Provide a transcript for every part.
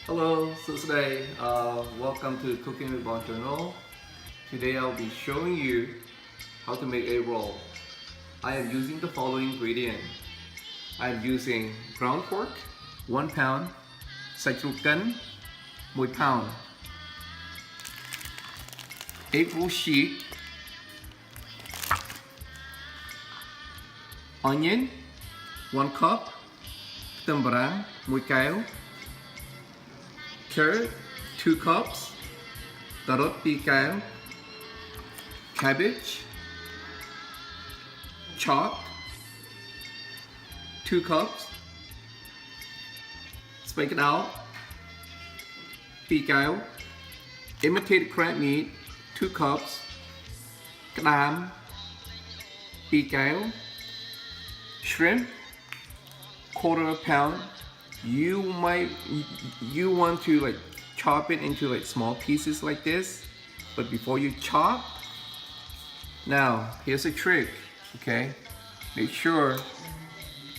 Hello, so today, welcome to Cooking with Bon Journal. Today I'll be showing you how to make a roll. I am using the following ingredient. I am using ground pork, 1 pound, saichukan, 1 pound, egg roll sheet, onion, 1 cup, ខ្ទឹមបារាំង 1 កែវ carrot, 2 cups, ការ៉ុត 2 កែវ cabbage, chopped, 2 cups, ស្ពៃក្តោប 2 កែវ imitated crab meat, 2 cups, ក្តាម 2 កែវ shrimp, quarter pound. You want to like chop it into like small pieces like this, but before you chop, now here's a trick. Okay, make sure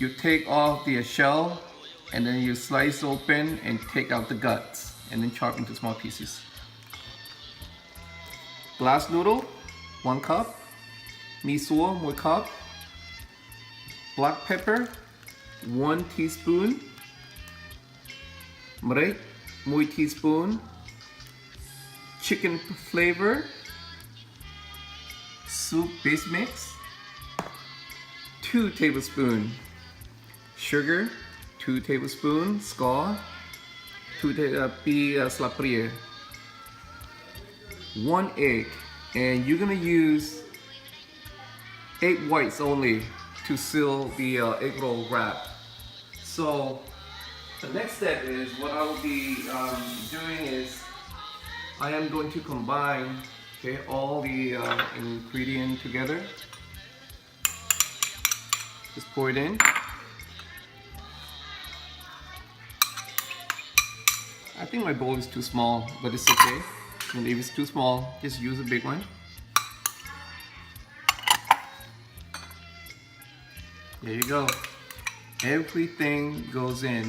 you take off the shell and then you slice open and take out the guts and then chop into small pieces. Glass noodle, 1 cup. Miso, 1 cup. Black pepper, 1 teaspoon. ម្រេច 1 teaspoon. Chicken flavor. Soup base mix, 2 tablespoons. Sugar, 2 tablespoons. ស្ករ 2 ស្លាបព្រា 1 egg, and you're gonna use egg whites only to seal the egg roll wrap. So the next step is what I will be doing is I am going to combine all the ingredients together. Just pour it in. I think my bowl is too small, but it's okay. And if it's too small, just use a big one. There you go. Everything goes in.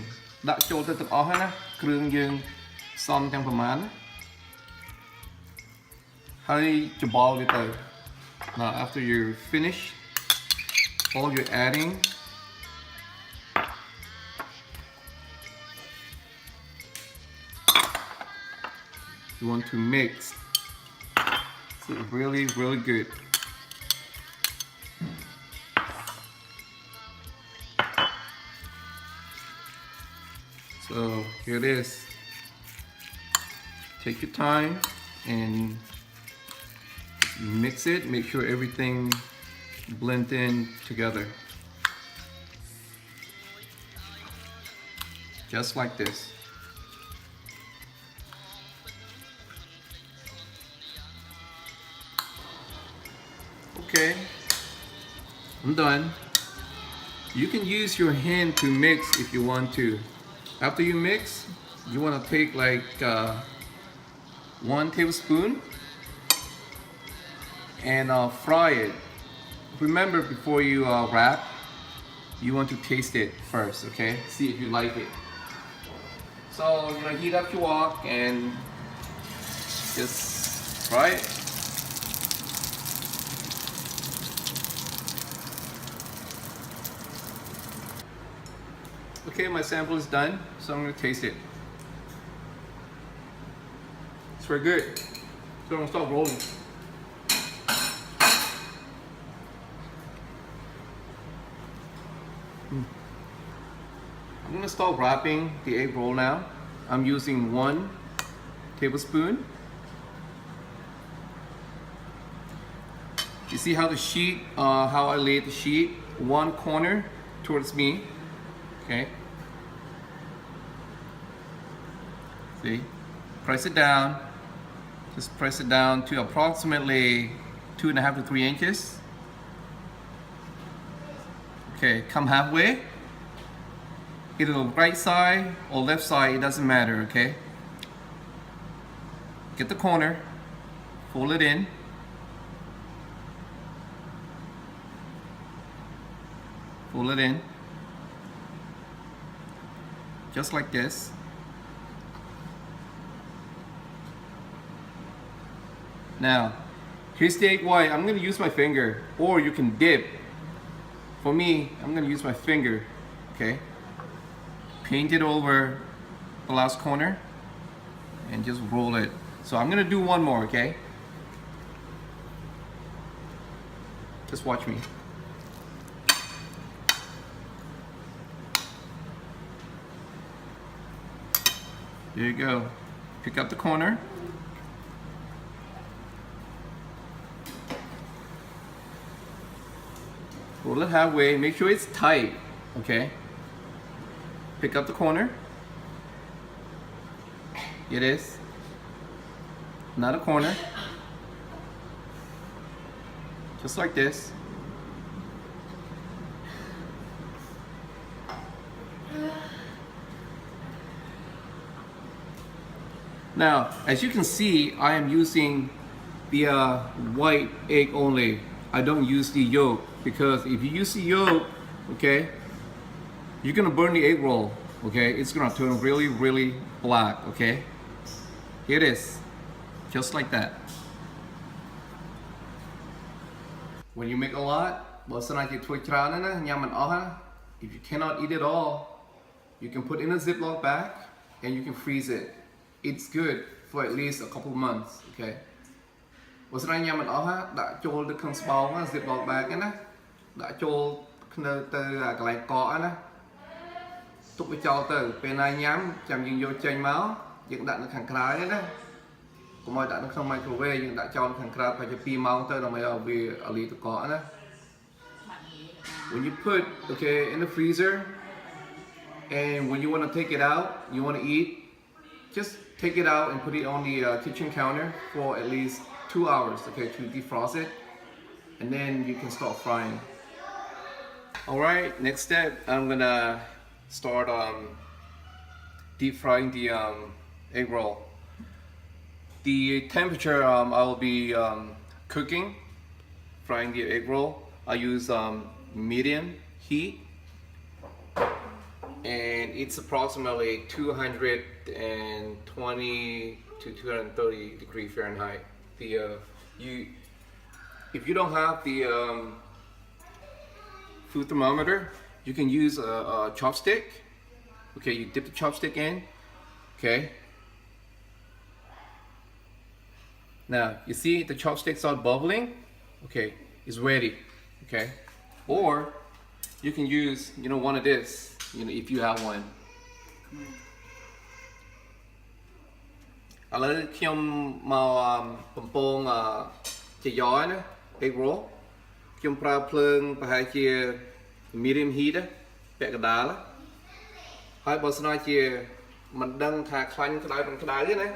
ដាក់ចូលទៅទាំងអស់ហើយណា គ្រឿងយើងផ្សំទាំងប្រមាណ ហើយច្បល់វាទៅ Now after you're finished, all you're adding you want to mix so really good. So here it is. Take your time and mix it. Make sure everything blends in together. Just like this. Okay, I'm done. You can use your hand to mix if you want to. After you mix, you want to take like 1 tablespoon and fry it. Remember, before you wrap, you want to taste it first, okay? See if you like it. So you're gonna heat up your wok and just fry it. Okay, my sample is done, so I'm going to taste it. It's very good. So I'm going to start rolling. I'm going to start wrapping the egg roll now. I'm using 1 tablespoon. You see how the sheet, how I laid the sheet? 1 corner towards me. Okay. See, press it down. Just press it down to approximately 2.5 to 3 inches. Okay, come halfway. Either the right side or left side, it doesn't matter, okay? Get the corner, fold it in. Fold it in. Just like this. Now, here's the egg white. I'm gonna use my finger, or you can dip. For me, I'm gonna use my finger, okay? Paint it over the last corner and just roll it. So I'm gonna do one more, okay? Just watch me. There you go. Pick up the corner. Roll it halfway. Make sure it's tight, okay? Pick up the corner. It is. Not a corner. Just like this. Now, as you can see, I am using the white egg only. I don't use the yolk, because if you use the yolk, okay, you're gonna burn the egg roll, okay? It's gonna turn really, really black, okay? Here it is, just like that. When you make a lot, if you cannot eat it all, you can put in a Ziploc bag and you can freeze it. It's good for at least a couple months, okay? បើស្រាញ់ញ៉ាំមិនអស់ដាក់ចូលទៅក្នុងស្បោង Ziploc bag ហ្នឹងណាដាក់ចូលនៅទៅកន្លែងកកណាទុកវាចោលទៅពេលណាញ៉ាំចាំយើងយកចេញមកយើងដាក់នៅខាងក្រៅណា កុំឲ្យដាក់នៅក្នុង microwave យើងដាក់ចោលខាងក្រៅប្រហែលជា 2 ម៉ោងទៅដើម្បីឲ្យវាលីទឹកកកណា When you put okay in the freezer and when you want to take it out, you want to eat, just take it out and put it on the kitchen counter for at least 2 hours, okay, to defrost it, and then you can start frying. All right, next step, I'm gonna start deep frying the egg roll. The temperature I will be cooking, frying the egg roll. I use medium heat, and it's approximately 220 to 230 degrees Fahrenheit. If you don't have the food thermometer, you can use a chopstick. Okay, you dip the chopstick in. Okay. Now you see the chopstick start bubbling. Okay, it's ready. Okay, or you can use one of this. If you have one. ឥឡូវខ្ញុំមកបំពងជាយ៉ណា egg roll ខ្ញុំប្រើភ្លើងប្រហែលជា medium heat ពាក់កណ្ដាលហើយបើស្នើជាមិនដឹងថាខ្លាញ់ក្តៅមិនក្តៅទេណា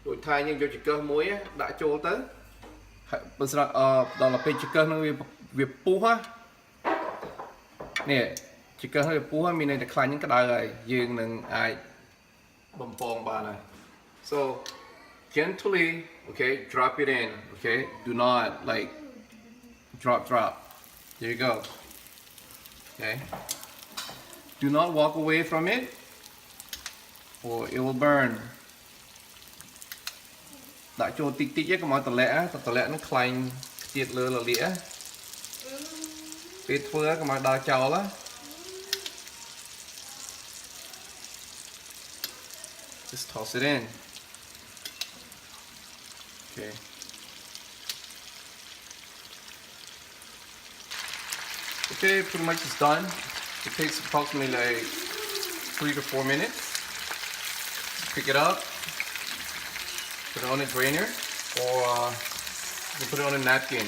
ដូចថាយើងយកចង្កឹះមួយដាក់ចូលទៅបើស្នើដល់ពេលចង្កឹះនឹងវាពុះនេះចង្កឹះវាពុះមានន័យថាខ្លាញ់នឹងក្តៅហើយយើងនឹងអាចបំពងបានហើយ So gently, okay, drop it in, okay? Do not like drop. There you go. Okay. Do not walk away from it or it will burn. ដាក់ចូលតិចៗកុំឲ្យតលាក់នឹងខ្លាញ់ទៀតលើលលាកពេលធ្វើកុំឲ្យដល់ចោល Just toss it in. Okay. Okay, pretty much it's done. It takes approximately like 3 to 4 minutes. Pick it up, put it on a drainer, or you can put it on a napkin.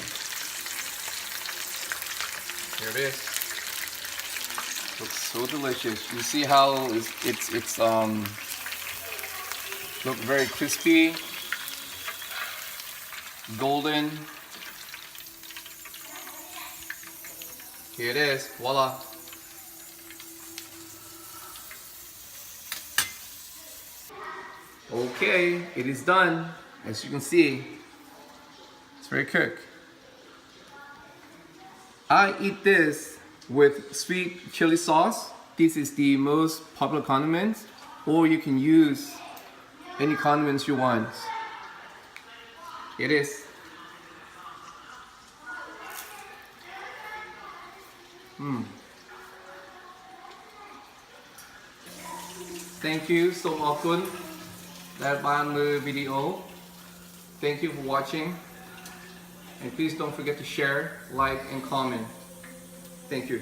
Here it is. Looks so delicious. You see how it's look very crispy. Golden. Here it is. Voila. Okay, it is done. As you can see, it's very quick. I eat this with sweet chili sauce. This is the most popular condiment, or you can use any condiments you want. It is. Thank you សូមអរគុណដែលបានមើលវីដេអូ Thank you for watching and please don't forget to share, like and comment. Thank you.